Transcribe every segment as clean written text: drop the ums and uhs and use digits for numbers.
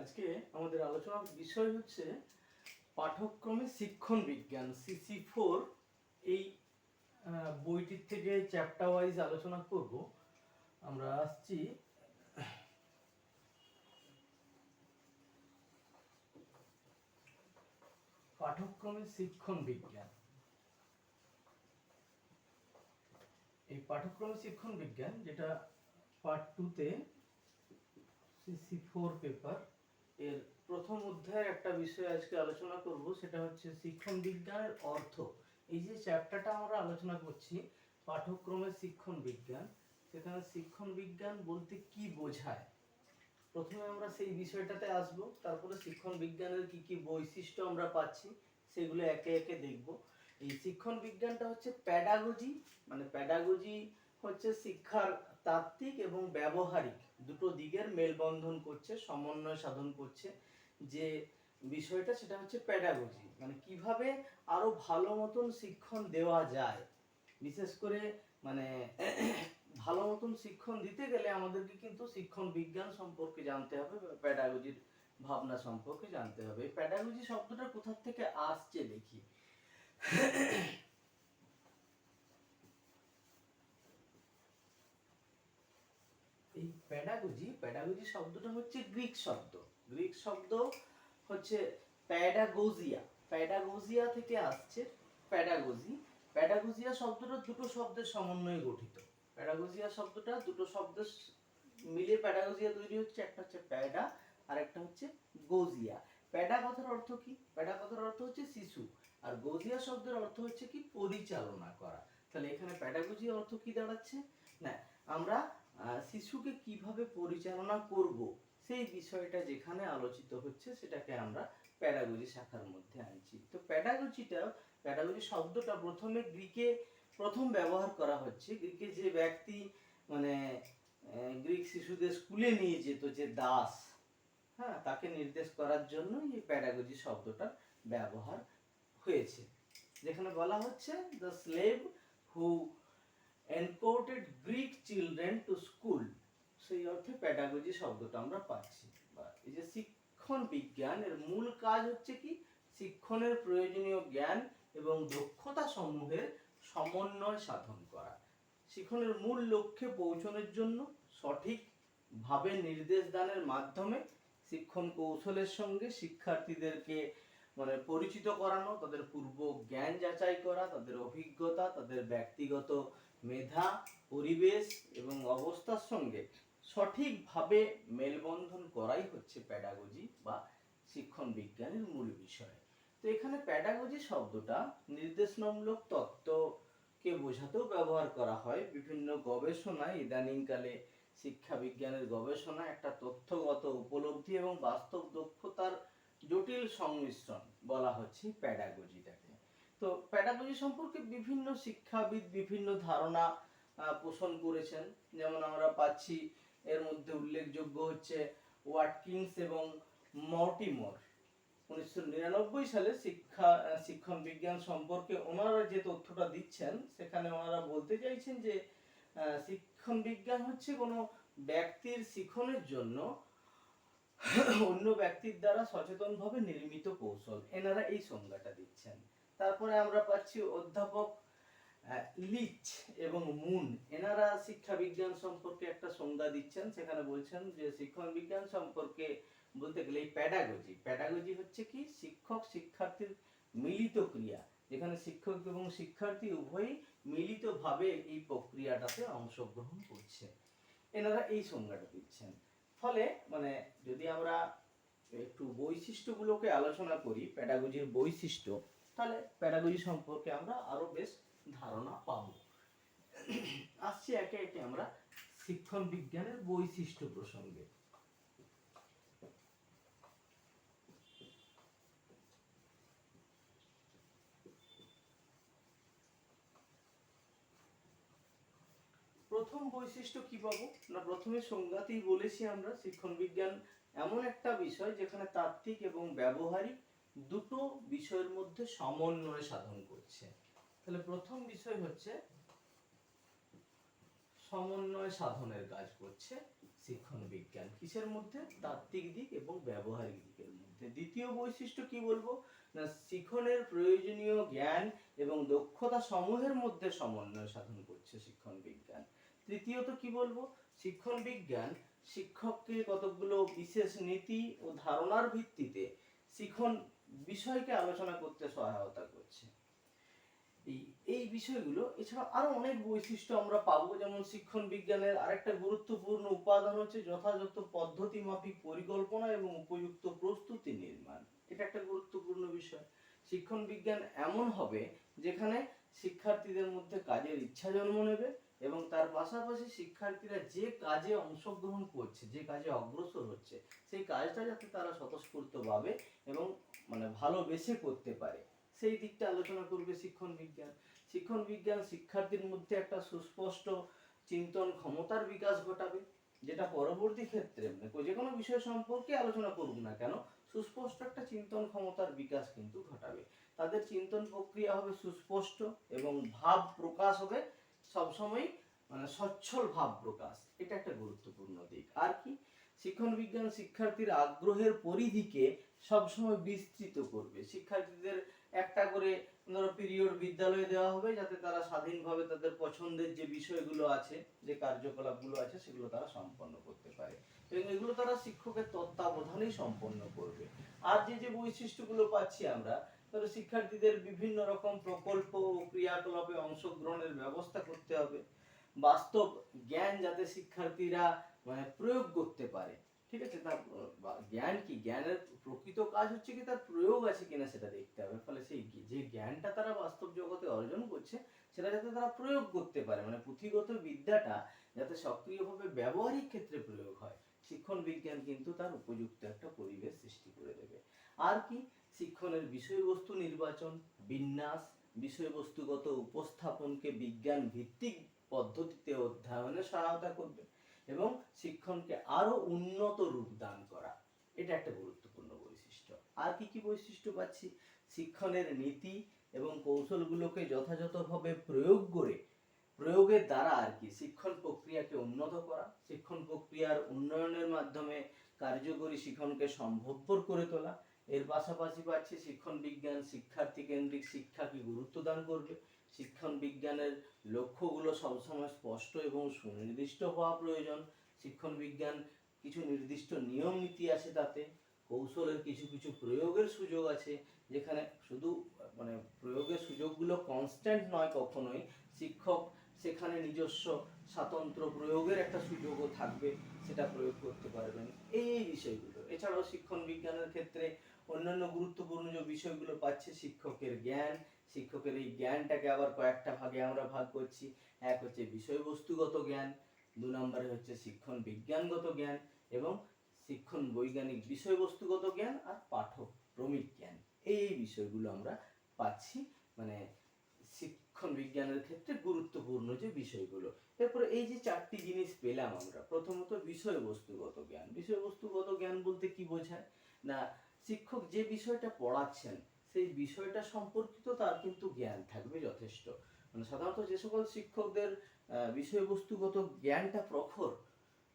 আজকে আমাদের আলোচনার বিষয় হচ্ছে পাঠ্যক্রমে শিক্ষণ বিজ্ঞান CC4। এই বইটির থেকে চ্যাপ্টার ওয়াইজ আলোচনা করব। আমরা আসছি পাঠ্যক্রমে শিক্ষণ বিজ্ঞান। এই পাঠ্যক্রমে শিক্ষণ বিজ্ঞান যেটা পার্ট 2-তে CC4 পেপার এর প্রথম অধ্যায়ের একটা বিষয় আজকে আলোচনা করব, সেটা হচ্ছে শিক্ষণ বিজ্ঞানের অর্থ। এই যে চ্যাপ্টারটা আমরা আলোচনা করছি পাঠ্যক্রমে শিক্ষণ বিজ্ঞান, সেখানে শিক্ষণ বিজ্ঞান বলতে কি বোঝায় প্রথমে আমরা সেই বিষয়টাতে আসব। তারপরে শিক্ষণ বিজ্ঞানের কি কি বৈশিষ্ট্য আমরা পাচ্ছি সেগুলো একে একে দেখব। এই শিক্ষণ বিজ্ঞানটা হচ্ছে প্যাডাগজি, মানে প্যাডাগজি হচ্ছে শিক্ষার তাত্ত্বিক এবং ব্যবহারিক দুটো দিকের মেলবন্ধন করছে, সমন্বয় সাধন করছে। যে বিষয়টা সেটা হচ্ছে প্যাডাগজি, মানে কিভাবে আরো ভালো মতন শিক্ষণ দেওয়া যায়। বিশেষ করে মানে ভালো মতন শিক্ষণ দিতে গেলে আমাদেরকে কিন্তু শিক্ষণ বিজ্ঞান সম্পর্কে জানতে হবে, প্যাডাগজির ভাবনা সম্পর্কে জানতে হবে। প্যাডাগজি শব্দটা কোথা থেকে আসছে দেখি। এই প্যাডাগজি শব্দটা হচ্ছে গ্রিক শব্দ। গ্রিক শব্দ হচ্ছে প্যাডাগোজিয়া। প্যাডাগোজিয়া থেকে আসছে প্যাডাগজি। প্যাডাগোজিয়া শব্দটা দুটো শব্দের সমন্বয়ে গঠিত। প্যাডাগোজিয়া শব্দটা দুটো শব্দের মিলে প্যাডাগোজিয়া তৈরি হচ্ছে। একটা হচ্ছে প্যাডা আর একটা হচ্ছে গোজিয়া। প্যাডা কথার অর্থ কি? প্যাডা কথার অর্থ হচ্ছে শিশু, আর গোজিয়া শব্দের অর্থ হচ্ছে কি পরিচালনা করা। তাহলে এখানে প্যাডাগজি অর্থ কি দাঁড়াচ্ছে না, আমরা শিশুকে কিভাবে পরিচালনা করব সেই বিষয়টা যেখানে আলোচিত হচ্ছে সেটাকে আমরা প্যাডাগজি শাখার মধ্যে আনছি। তো প্যাডাগজি শব্দটা প্রথমে গ্রিকে প্রথম ব্যবহার করা হচ্ছে। গ্রিকে যে ব্যক্তি মানে গ্রিক শিশুদের স্কুলে নিয়ে যেত, যে দাস, হ্যাঁ, তাকে নির্দেশ করার জন্য এই প্যাডাগজি শব্দটার ব্যবহার হয়েছে। যেখানে বলা হচ্ছে the slave who escorted Greek children to school, সেই অর্থে প্যাডাগজি শব্দটা আমরা পাচ্ছি। বা এই যে শিক্ষণ বিজ্ঞান, এর মূল কাজ হচ্ছে কি শিক্ষণের প্রয়োজনীয় জ্ঞান এবং দক্ষতা সমূহের সমন্বয় সাধন করা। শিক্ষণের মূল লক্ষ্যে পৌঁছানোর জন্য সঠিকভাবে নির্দেশ দানের মাধ্যমে শিক্ষণ কৌশলের সঙ্গে শিক্ষার্থীদেরকে মানে পরিচিত করানো, তাদের পূর্ব জ্ঞান যাচাই করা, তাদের অভিজ্ঞতা, তাদের ব্যক্তিগত মেধা, পরিবেশ এবং অবস্থার সঙ্গে সঠিকভাবে মেলবন্ধন করাই হচ্ছে প্যাডাগজি বা শিক্ষণ বিজ্ঞানের মূল বিষয়। তো এখানে প্যাডাগজি শব্দটা নির্দেশনামূলক তত্ত্বকে বোঝাতেও ব্যবহার করা হয়। বিভিন্ন গবেষণায় ইদানিংকালে শিক্ষা বিজ্ঞানের গবেষণা একটা তথ্যগত উপলব্ধি এবং বাস্তব দক্ষতার জটিল সংমিশ্রণ বলা হচ্ছে প্যাডাগজিটাকে। তো প্যাডাগজি সম্পর্কে বিভিন্ন শিক্ষাবিদ বিভিন্ন ধারণা পোষণ করেছেন। যেমন আমরা পাচ্ছি এর মধ্যে উল্লেখযোগ্য হচ্ছে ওয়াটকিন্স এবং মর্টিমর। 1999 সালে শিক্ষণ বিজ্ঞান সম্পর্কে ওনারা যে তথ্যটা দিচ্ছেন সেখানে ওনারা বলতে চাইছেন যে শিক্ষণ বিজ্ঞান হচ্ছে কোনো ব্যক্তির শিক্ষণের জন্য অন্য ব্যক্তির দ্বারা সচেতনভাবে নির্মিত কৌশল, এনারা এই সংজ্ঞাটা দিচ্ছেন। তারপরে আমরা পাচ্ছি অধ্যাপক লিচ এবং মুন, এনারা শিক্ষা বিজ্ঞান সম্পর্কে একটা সংজ্ঞা দিচ্ছেন। সেখানে বলছেন যে শিক্ষণ বিজ্ঞান সম্পর্কে বলতে গেলে এই প্যাডাগজি হচ্ছে কি শিক্ষক শিক্ষার্থীর মিলিত ক্রিয়া, যেখানে শিক্ষক এবং শিক্ষার্থী উভয়ই মিলিতভাবে এই প্রক্রিয়াটাতে অংশগ্রহণ করছে। এনারা এই সংজ্ঞাটা দিচ্ছেন। ফলে মানে যদি আমরা একটু বৈশিষ্ট্যগুলোকে আলোচনা করি, প্যাডাগজির বৈশিষ্ট্য, তাহলে প্যাডাগজি সম্পর্কে আমরা আরো বেশ ধারণা পাবো। আসছি একে একে আমরা শিক্ষণ বিজ্ঞানের বৈশিষ্ট্য প্রসঙ্গে। প্রথম বৈশিষ্ট্য কি পাবো না, প্রথমে সংজ্ঞাতেই বলেছি আমরা শিক্ষণ বিজ্ঞান এমন একটা বিষয় যেখানে তাত্ত্বিক এবং ব্যবহারিক দুটো বিষয়ের মধ্যে সমন্বয় সাধন করছে। তাহলে প্রথম বিষয় হচ্ছে সমন্বয় সাধনের কাজ করছে শিক্ষণ বিজ্ঞান কিসের মধ্যে? তাত্ত্বিক দিক এবং ব্যবহারিক দিকের মধ্যে। দ্বিতীয় বৈশিষ্ট্য কি বলবো না, শিক্ষণের প্রয়োজনীয় জ্ঞান এবং দক্ষতা সমূহের মধ্যে সমন্বয় সাধন করছে শিক্ষণ বিজ্ঞান। তৃতীয়ত কি বলবো, শিক্ষণ বিজ্ঞান শিক্ষককে কতগুলো বিশেষ নীতি ও ধারণার ভিত্তিতে শিক্ষণ বিষয়কে আলোচনা করতে সহায়তা করছে। এই বিষয়গুলো এছাড়া আরো অনেক বৈশিষ্ট্য আমরা পাবো, যেমন শিক্ষণ বিজ্ঞানের আরেকটা গুরুত্বপূর্ণ উপাদান হচ্ছে যথাযথ পদ্ধতি মাফিক পরিকল্পনা এবং উপযুক্ত প্রস্তুতি নির্মাণ। এটা একটা গুরুত্বপূর্ণ বিষয়। শিক্ষণ বিজ্ঞান এমন হবে যেখানে শিক্ষার্থীদের মধ্যে কাজের ইচ্ছা জন্ম নেবে এবং তার পাশাপাশি শিক্ষার্থীরা যে কাজে অংশগ্রহণ করছে, যে কাজে অগ্রসর হচ্ছে, সেই কাজটা যাতে তারা স্বতঃস্ফূর্তভাবে এবং ভালোবেসে করতে পারে, সেই দিকটা আলোচনা করবে শিক্ষণ বিজ্ঞান। শিক্ষণ বিজ্ঞান শিক্ষার্থীর মধ্যে একটা সুস্পষ্ট চিন্তন ক্ষমতার বিকাশ ঘটাবে, যেটা পরবর্তী ক্ষেত্রে যে কোনো বিষয় সম্পর্কে আলোচনা করুক না কেন, সুস্পষ্ট একটা চিন্তন ক্ষমতার বিকাশ কিন্তু ঘটাবে। তাদের চিন্তন প্রক্রিয়া হবে সুস্পষ্ট এবং ভাব প্রকাশ হবে সবসময় সচ্ছল ভাব প্রকাশ। এটা একটা গুরুত্বপূর্ণ দিক। আর কি, শিক্ষণ বিজ্ঞান শিক্ষার্থীর আগ্রহের পরিধিকে সবসময় বিস্তৃত করবে। শিক্ষার্থীদের একটা করে ধরো পিরিয়ড বিদ্যালয়ে দেওয়া হবে, যাতে তারা স্বাধীনভাবে তাদের পছন্দের যে বিষয়গুলো আছে, যে কার্যকলাপগুলো আছে, সেগুলো তারা সম্পন্ন করতে পারে এবং এগুলো তারা শিক্ষকের তত্ত্বাবধানেই সম্পন্ন করবে। আর যে বৈশিষ্ট্যগুলো পাচ্ছি আমরা, ধরো শিক্ষার্থীদের বিভিন্ন রকম প্রকল্প ও ক্রিয়াকলাপে অংশগ্রহণের ব্যবস্থা করতে হবে। বাস্তব জ্ঞান যাতে শিক্ষার্থীরা প্রয়োগ করতে পারে, ঠিক আছে, তার জ্ঞান কি, জ্ঞানের প্রকৃত কাজ হচ্ছে কি তার প্রয়োগ আছে কিনা সেটা দেখতে হবে। ফলে সেই যে জ্ঞানটা তারা বাস্তব জগতে অর্জন করছে সেটা যাতে তারা প্রয়োগ করতে পারে, পুঁথিগত বিদ্যাটা যাতে সক্রিয়ভাবে ব্যবহারিক ক্ষেত্রে প্রয়োগ হয়, শিক্ষণ বিজ্ঞান কিন্তু তার উপযুক্ত একটা পরিবেশ সৃষ্টি করে দেবে। আর কি, শিক্ষণের বিষয়বস্তু নির্বাচন, বিন্যাস, বিষয়বস্তুগত উপস্থাপনকে বিজ্ঞান ভিত্তিক পদ্ধতিতে অধ্যয়নে সহায়তা করবে এবং শিক্ষণকে আরো উন্নত রূপ দান করা, এটা একটা গুরুত্বপূর্ণ বৈশিষ্ট্য। আর কি কি বৈশিষ্ট্য পাচ্ছি, শিক্ষণের নীতি এবং কৌশলগুলোকে যথাযথভাবে প্রয়োগ করে প্রয়োগের দ্বারা আর কি শিক্ষণ প্রক্রিয়াকে উন্নত করা, শিক্ষণ প্রক্রিয়ার উন্নয়নের মাধ্যমে কার্যকরী শিক্ষণকে সম্ভবপর করে তোলা। এর পাশাপাশি পাচ্ছি শিক্ষণ বিজ্ঞান শিক্ষার্থী কেন্দ্রিক শিক্ষাকে গুরুত্ব দান করবে। শিক্ষণ বিজ্ঞানের লক্ষ্যগুলো সবসময় স্পষ্ট এবং সুনির্দিষ্ট হওয়া প্রয়োজন। শিক্ষণ বিজ্ঞান কিছু নির্দিষ্ট নিয়ম নীতি আছে, তাতে কৌশলের কিছু কিছু প্রয়োগের সুযোগ আছে, যেখানে শুধু প্রয়োগের সুযোগগুলো কনস্ট্যান্ট নয় কখনোই, শিক্ষক সেখানে নিজস্ব স্বাতন্ত্র প্রয়োগের একটা সুযোগও থাকবে, সেটা প্রয়োগ করতে পারবেন। এই বিষয়গুলো এছাড়াও শিক্ষণ বিজ্ঞানের ক্ষেত্রে অন্যান্য গুরুত্বপূর্ণ যে বিষয়গুলো পাচ্ছে, শিক্ষকের জ্ঞান, শিক্ষকের এই জ্ঞানটাকে আবার কয়েকটা ভাগে আমরা ভাগ করছি। এক হচ্ছে বিষয়বস্তুগত জ্ঞান, 2 নম্বরে হচ্ছে শিক্ষণ বিজ্ঞানগত জ্ঞান এবং শিক্ষণ বৈজ্ঞানিক বিষয়বস্তুগত জ্ঞান আর পাঠক ক্রমিক জ্ঞান। এই বিষয়গুলো আমরা পাচ্ছি শিক্ষণ বিজ্ঞানের ক্ষেত্রে গুরুত্বপূর্ণ যে বিষয়গুলো। এরপরে এই যে 4টি জিনিস পেলাম আমরা, প্রথমত বিষয়বস্তুগত জ্ঞান। বিষয়বস্তুগত জ্ঞান বলতে কি বোঝায় না, শিক্ষক যে বিষয়টা পড়াচ্ছেন সেই বিষয়টা সম্পর্কিত তার কিন্তু জ্ঞান থাকবে যথেষ্ট। সাধারণত যে সকল শিক্ষকদের বিষয়বস্তুগত জ্ঞানটা প্রখর,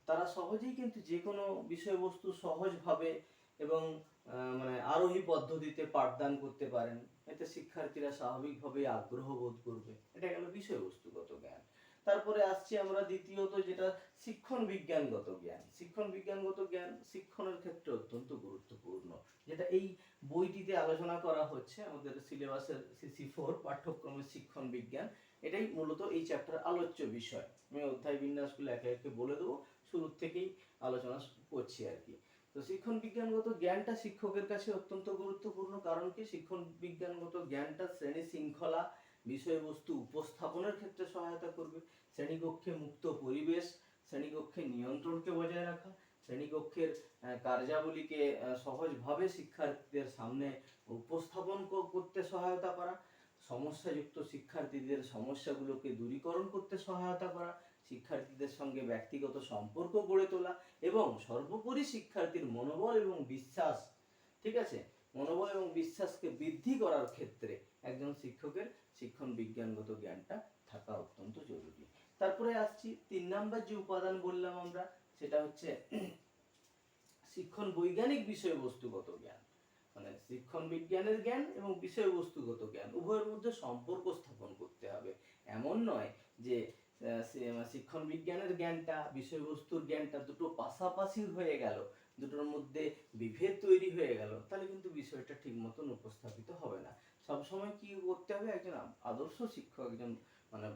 তারা সহজেই কিন্তু যে কোনো বিষয়বস্তু সহজভাবে এবং আরোহী পদ্ধতিতে পাঠদান করতে পারেন। এতে শিক্ষার্থীরা স্বাভাবিকভাবে আগ্রহ বোধ করবে। এটা গেল বিষয়বস্তুগত জ্ঞান। তারপরে আসছি আমরা দ্বিতীয়ত, যেটা শিক্ষণ বিজ্ঞানগত জ্ঞান। শিক্ষণ বিজ্ঞানগত জ্ঞান শিক্ষণের ক্ষেত্রে অত্যন্ত গুরুত্বপূর্ণ, যেটা এই বইটিতে আলোচনা করা হচ্ছে, আমাদের সিলেবাসের CC4 পাঠ্যক্রমের শিক্ষণ বিজ্ঞান। এটাই মূলত এই চ্যাপ্টার আলোচ্য বিষয়। আমি অধ্যায় বিন্যাসগুলো একে একে বলে দেবো, শুরুর থেকেই আলোচনা করছি আর কি। তো শিক্ষণ বিজ্ঞানগত জ্ঞানটা শিক্ষকের কাছে অত্যন্ত গুরুত্বপূর্ণ, কারণ কি, শিক্ষণ বিজ্ঞানগত জ্ঞানটা শ্রেণী শৃঙ্খলা বিষয়বস্তু উপস্থাপনের ক্ষেত্রে সহায়তা করবে। শ্রেণীকক্ষে মুক্ত পরিবেশ, শ্রেণীকক্ষে নিয়ন্ত্রণকে বজায় রাখা, শ্রেণীকক্ষের কার্যাবলীকে সহজভাবে শিক্ষার্থীদের সামনে উপস্থাপন করতে সহায়তা করা, সমস্যাযুক্ত শিক্ষার্থীদের সমস্যাগুলোকে দূরীকরণ করতে সহায়তা করা, শিক্ষার্থীদের সঙ্গে ব্যক্তিগত সম্পর্ক গড়ে তোলা এবং সর্বোপরি শিক্ষার্থীর মনোবল এবং বিশ্বাস, ঠিক আছে, মনোবল এবং বিশ্বাসকে বৃদ্ধি করার ক্ষেত্রে একজন শিক্ষকের শিক্ষণ বিজ্ঞানগত জ্ঞানটা থাকা অত্যন্ত জরুরি। তারপরে আসছি 3 নাম্বার যে উপাদান বললাম আমরা, সেটা হচ্ছে শিক্ষণ বৈজ্ঞানিক বিষয়বস্তুগত জ্ঞান। মানে শিক্ষণ বিজ্ঞানের জ্ঞান এবং বিষয়বস্তুগত জ্ঞান উভয়ের মধ্যে সম্পর্ক স্থাপন করতে হবে। এমন নয় যে শিক্ষণ বিজ্ঞানের জ্ঞানটা বিষয়বস্তুর জ্ঞানটা দুটো পাশাপাশি হয়ে গেল, দুটোর মধ্যে বিভেদ তৈরি হয়ে গেল, তাহলে কিন্তু বিষয়টা ঠিক মতন উপস্থাপিত হবে না। সবসময় কি করতে হবে, একজন আদর্শ শিক্ষক, একজন মানে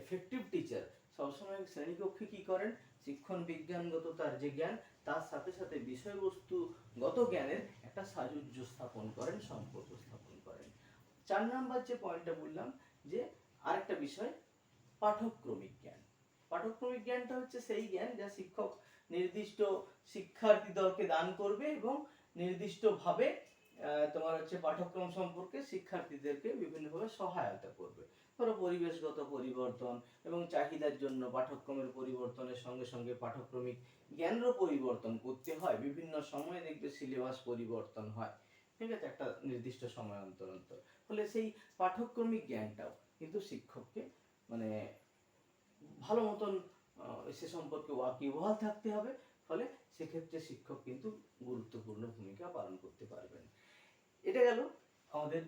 এফেক্টিভ টিচার সবসময় শ্রেণীকক্ষে কি করেন, শিক্ষণ বিজ্ঞানগত তার যে জ্ঞান তার সাথে সাথে বিষয়বস্তুগত জ্ঞানের একটা সাযুজ্য স্থাপন করেন, সম্পর্ক স্থাপন করেন। 4 নাম্বার যে পয়েন্টটা বললাম যে আরেকটা বিষয় পাঠক্রমিক জ্ঞান। পাঠক্রমিক জ্ঞানটা হচ্ছে সেই জ্ঞান যা শিক্ষক নির্দিষ্ট শিক্ষার্থী দলকে দান করবে এবং নির্দিষ্টভাবে তোমার হচ্ছে পাঠ্যক্রম সম্পর্কে শিক্ষার্থীদেরকে বিভিন্নভাবে সহায়তা করবে। ধরো পরিবেশগত পরিবর্তন এবং চাহিদার জন্য পাঠ্যক্রমের পরিবর্তনের সঙ্গে সঙ্গে পাঠ্যক্রমিক জ্ঞানেরও পরিবর্তন করতে হয়। বিভিন্ন সময়ে দেখবে সিলেবাস পরিবর্তন হয়, ঠিক আছে, একটা নির্দিষ্ট সময় অন্তর অন্তর। ফলে সেই পাঠ্যক্রমিক জ্ঞানটাও কিন্তু শিক্ষককে মানে ভালো মতন সে সম্পর্কে ওয়াকিবহাল থাকতে হবে। ফলে সেক্ষেত্রে শিক্ষক কিন্তু গুরুত্বপূর্ণ ভূমিকা পালন করতে পারবেন। এটা গেল আমাদের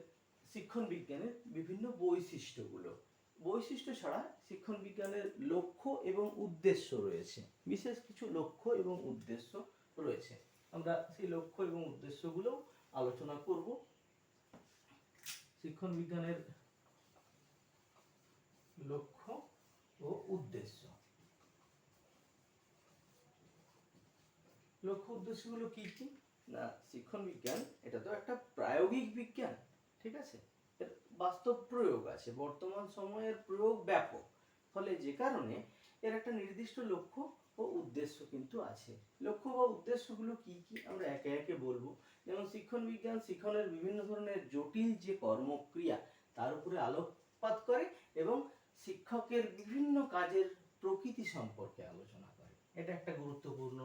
শিক্ষণ বিজ্ঞানের বিভিন্ন বৈশিষ্ট্যগুলো। বৈশিষ্ট্য ছাড়া শিক্ষণ বিজ্ঞানের লক্ষ্য এবং উদ্দেশ্য রয়েছে, বিশেষ কিছু লক্ষ্য এবং উদ্দেশ্য রয়েছে। আমরা সেই লক্ষ্য এবং উদ্দেশ্যগুলো আলোচনা করব। শিক্ষণ বিজ্ঞানের লক্ষ্য ও উদ্দেশ্য। লক্ষ্য উদ্দেশ্যগুলো কি কি না, শিক্ষণ বিজ্ঞান এটা তো একটা প্রায়োগিক বিজ্ঞান, ঠিক আছে, এর বাস্তব প্রয়োগ আছে, বর্তমান সময়ের প্রয়োগ ব্যাপক। ফলে যে কারণে এর একটা নির্দিষ্ট লক্ষ্য ও উদ্দেশ্য কিন্তু আছে। লক্ষ্য বা উদ্দেশ্যগুলো কি কি আমরা একে একে বলবো। যেমন শিক্ষণ বিজ্ঞান শিক্ষণের বিভিন্ন ধরনের জটিল যে কর্মক্রিয়া তার উপরে আলোকপাত করে এবং শিক্ষকের বিভিন্ন কাজের প্রকৃতি সম্পর্কে আলোচনা করে। এটা একটা গুরুত্বপূর্ণ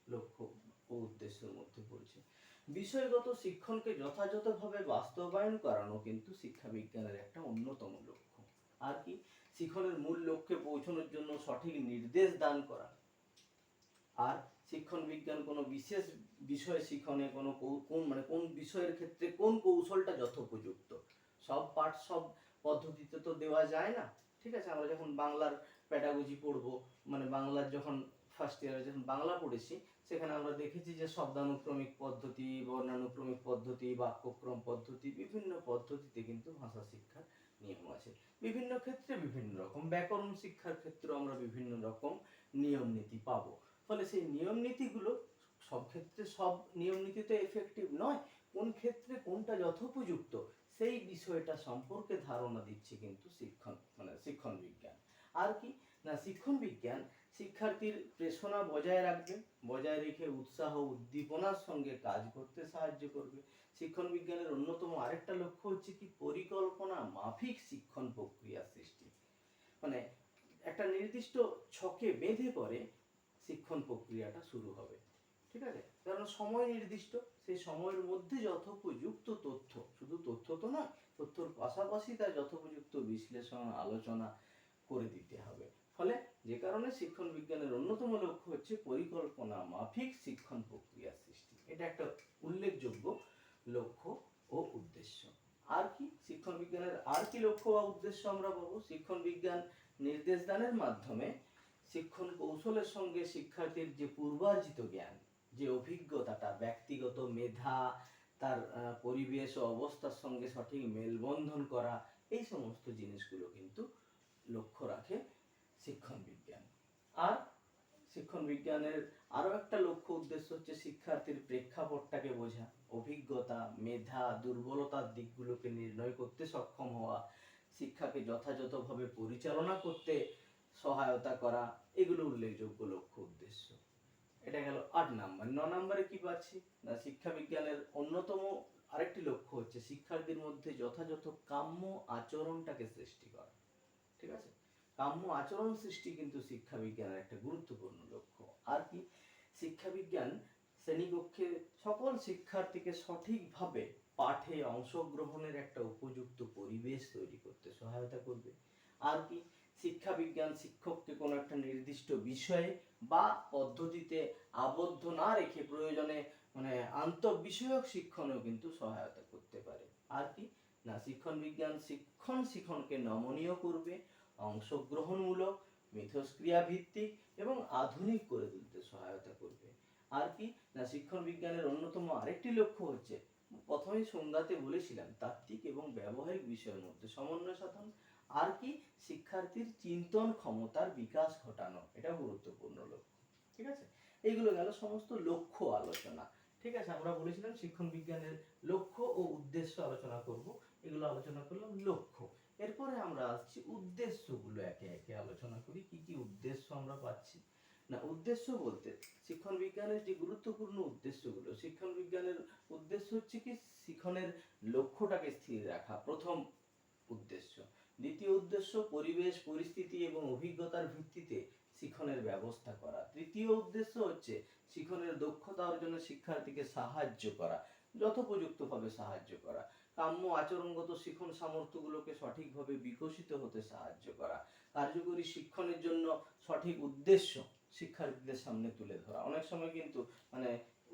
লক্ষ্য ও উদ্দেশ্যের মধ্যে পড়ছে। বিষয়গত শিক্ষণকে যথাযথভাবে বাস্তবায়ন করানো কিন্তু শিক্ষা বিজ্ঞানের একটা অন্যতম লক্ষ্য। আর কি, শিক্ষণের মূল লক্ষ্যে পৌঁছানোর জন্য সঠিক নির্দেশ দান করা। আর শিক্ষণ বিজ্ঞান কোনো বিশেষ বিষয় শিক্ষণে কোন বিষয়ের ক্ষেত্রে কোন কৌশলটা যথোপযুক্ত। সব পাঠ সব পদ্ধতিতে তো দেওয়া যায় না, ঠিক আছে। আমরা যখন বাংলার প্যাডাগজি পড়বো, মানে বাংলার যখন ফার্স্ট ইয়ারে যখন বাংলা পড়েছি, সেখানে আমরা দেখেছি যে শব্দানুক্রমিক পদ্ধতি, বর্ণানুক্রমিক পদ্ধতি, বাক্যক্রম পদ্ধতি, বিভিন্ন পদ্ধতিতে কিন্তু ভাষা শিক্ষার নিয়ম আছে। বিভিন্ন ক্ষেত্রে বিভিন্ন রকম, ব্যাকরণ শিক্ষার ক্ষেত্রে আমরা বিভিন্ন রকম নিয়ম নীতি পাবো। ফলে সেই নিয়ম নীতিগুলো সব ক্ষেত্রে সব নিয়ম নীতি তো এফেক্টিভ নয়, কোন ক্ষেত্রে কোনটা যথোপযুক্ত সেই বিষয়টা সম্পর্কে ধারণা দিচ্ছে কিন্তু শিক্ষণ বিজ্ঞান। আর কি না, শিক্ষণ বিজ্ঞান শিক্ষার্থীর প্রেরণা বজায় রাখবে, বজায় রেখে উৎসাহ উদ্দীপনার সঙ্গে কাজ করতে সাহায্য করবে। শিক্ষণ বিজ্ঞানের অন্যতম আরেকটা লক্ষ্য হচ্ছে কি, পরিকল্পনা মাফিক শিক্ষণ প্রক্রিয়া সৃষ্টি। মানে একটা নির্দিষ্ট ছকে বেঁধে পরে শিক্ষণ প্রক্রিয়াটা শুরু হবে, ঠিক আছে, কারণ সময় নির্দিষ্ট, সেই সময়ের মধ্যে যথোপযুক্ত তথ্য, শুধু তথ্য তো নয়, তথ্যর পাশাপাশি তার যথোপযুক্ত বিশ্লেষণ আলোচনা করে দিতে হবে। ফলে যে কারণে শিক্ষণ বিজ্ঞানের অন্যতম লক্ষ্য হচ্ছে পরিকল্পনা মাফিক শিক্ষণ প্রক্রিয়া সৃষ্টি। এটা একটা উল্লেখযোগ্য লক্ষ্য ও উদ্দেশ্য। আর কি, শিক্ষণ বিজ্ঞানের আর কি লক্ষ্য বা উদ্দেশ্য আমরা পাবো। শিক্ষণ বিজ্ঞান নির্দেশ দানের মাধ্যমে শিক্ষণ কৌশলের সঙ্গে শিক্ষার্থীর যে পূর্বার্জিত জ্ঞান, যে অভিজ্ঞতাটা, ব্যক্তিগত মেধা, তার পরিবেশ ও অবস্থার সঙ্গে সঠিক মেলবন্ধন করা, এই সমস্ত জিনিসগুলো কিন্তু লক্ষ্য রাখে শিক্ষণ বিজ্ঞান। আর শিক্ষণ বিজ্ঞানের আরো একটা লক্ষ্য উদ্দেশ্য হচ্ছে শিক্ষার্থীর প্রেক্ষাপটটাকে বোঝা, অভিজ্ঞতা, মেধা, দুর্বলতার দিকগুলোকে নির্ণয় করতে সক্ষম হওয়া, শিক্ষাকে যথাযথভাবে পরিচালনা করতে সহায়তা করা, এগুলো উল্লেখযোগ্য লক্ষ্য উদ্দেশ্য। এটা গেল 8 নাম্বার। 9 নাম্বারে কি পাচ্ছি না, শিক্ষা বিজ্ঞানের অন্যতম আরেকটি লক্ষ্য হচ্ছে শিক্ষার্থীর মধ্যে যথাযথ কাম্য আচরণটাকে সৃষ্টি করা, ঠিক আছে। কাম্য আচরণ সৃষ্টি কিন্তু শিক্ষা বিজ্ঞানের একটা গুরুত্বপূর্ণ লক্ষ্য। আর কি, শিক্ষা বিজ্ঞান শ্রেণীকক্ষে সকল শিক্ষার্থীকে সঠিকভাবে পাঠে অংশগ্রহণের একটা উপযুক্ত পরিবেশ তৈরি করতে সহায়তা করবে। আর কি, শিক্ষা বিজ্ঞান শিক্ষককে কোনো একটা নির্দিষ্ট বিষয়ে বা পদ্ধতিতে আবদ্ধ না রেখে প্রয়োজনে মানে আন্তঃবিষয়ক শিক্ষণেও কিন্তু সহায়তা করতে পারে। আর কি না, শিক্ষণ বিজ্ঞান শিক্ষণকে নমনীয় করবে, অংশগ্রহণমূলক, মিথস্ক্রিয়া ভিত্তিক এবং আধুনিক করে তুলতে সহায়তা করবে। আর কি না, শিক্ষণ বিজ্ঞানের অন্যতম আরেকটি লক্ষ্য হচ্ছে, প্রথমেই সংজ্ঞাতে বলেছিলাম, তাত্ত্বিক এবং ব্যবহারিক বিষয়ের মধ্যে সমন্বয় সাধন। আর কি, শিক্ষার্থীর চিন্তন ক্ষমতার বিকাশ ঘটানো, এটা গুরুত্বপূর্ণ লক্ষ্য। ঠিক আছে, এইগুলো গেল সমস্ত লক্ষ্য আলোচনা। ঠিক আছে, আমরা বলেছিলাম শিক্ষণ বিজ্ঞানের লক্ষ্য ও উদ্দেশ্য আলোচনা করব, এগুলো আলোচনা করলাম লক্ষ্য। এরপরে আমরা আসছি উদ্দেশ্যগুলো, একে একে আলোচনা করি কি কি উদ্দেশ্য আমরা পাচ্ছি। না, উদ্দেশ্য বলতে শিক্ষণ বিজ্ঞানের যে গুরুত্বপূর্ণ উদ্দেশ্যগুলো, শিক্ষণ বিজ্ঞানের উদ্দেশ্য হচ্ছে কি শিক্ষণের লক্ষ্যটাকে স্থির রাখা, প্রথম উদ্দেশ্য। দ্বিতীয় উদ্দেশ্য পরিবেশ পরিস্থিতি এবং অভিজ্ঞতার ভিত্তিতে শিক্ষণের ব্যবস্থা করা। তৃতীয় উদ্দেশ্য হচ্ছে শিক্ষণের দক্ষতা অর্জনে শিক্ষার্থীকে সাহায্য করা, যথোপযুক্তভাবে সাহায্য করা। কাম্য আচরণগত শিক্ষণ সামর্থ্যগুলোকে সঠিকভাবে বিকশিত হতে সাহায্য করা। কার্যকরী শিক্ষণের জন্য সঠিক উদ্দেশ্য শিক্ষার্থীদের সামনে তুলে ধরা। অনেক সময় কিন্তু মানে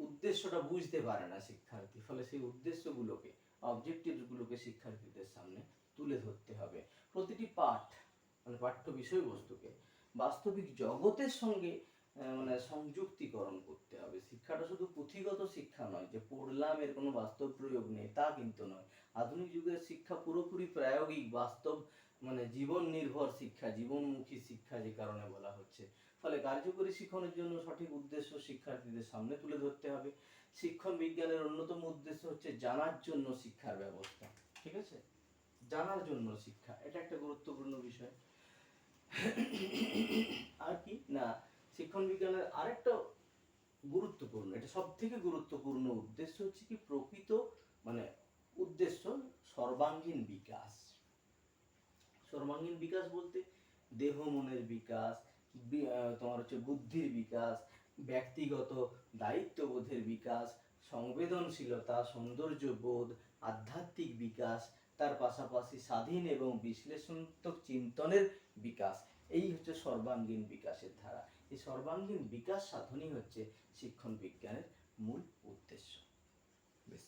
উদ্দেশ্যটা বুঝতে পারে না শিক্ষার্থী, ফলে সেই উদ্দেশ্যগুলোকে, অবজেক্টিভগুলোকে শিক্ষার্থীদের সামনে তুলে ধরতে হবে। প্রতিটি পাঠ মানে পাঠ্য বিষয়বস্তুকে বাস্তবিক জগতের সঙ্গে মানে সংযুক্তিকরণ করতে হবে। শিক্ষাটা শুধু পুঁথিগত শিক্ষা নয়, যে পড়লাম এর কোনো বাস্তব প্রয়োগ নেই, তা কিন্তু নয়। আধুনিক যুগের শিক্ষা পুরোপুরি প্রায়োগিক, বাস্তব মানে জীবন নির্ভর শিক্ষা, জীবনমুখী শিক্ষা যে কারণে বলা হচ্ছে। ফলে কার্যকরী শিক্ষণের জন্য সঠিক উদ্দেশ্য শিক্ষার্থীদের সামনে তুলে ধরতে হবে। শিক্ষণ বিজ্ঞানের অন্যতম উদ্দেশ্য হচ্ছে জানার জন্য শিক্ষার ব্যবস্থা। ঠিক আছে, জানার জন্য শিক্ষা, এটা একটা গুরুত্বপূর্ণ বিষয়। আর কি না, শিক্ষণ বিজ্ঞানের আরেকটা গুরুত্বপূর্ণ, এটা সব থেকে গুরুত্বপূর্ণ উদ্দেশ্য হচ্ছে কি প্রকৃত মানে উদ্দেশ্য সর্বাঙ্গীন বিকাশ। সর্বাঙ্গীন বিকাশ বলতে দেহ মনের বিকাশ, তোমার হচ্ছে বুদ্ধির বিকাশ, ব্যক্তিগত দায়িত্ববোধের বিকাশ, সংবেদনশীলতা, সৌন্দর্য বোধ, আধ্যাত্মিক বিকাশ, তার পাশাপাশি স্বাধীন এবং বিশ্লেষণাত্মক চিন্তনের বিকাশ। এই হচ্ছে সর্বাঙ্গীন বিকাশের ধারা। এই সর্বাঙ্গীন বিকাশ সাধনই হচ্ছে শিক্ষণ বিজ্ঞানের মূল উদ্দেশ্য। বেশ।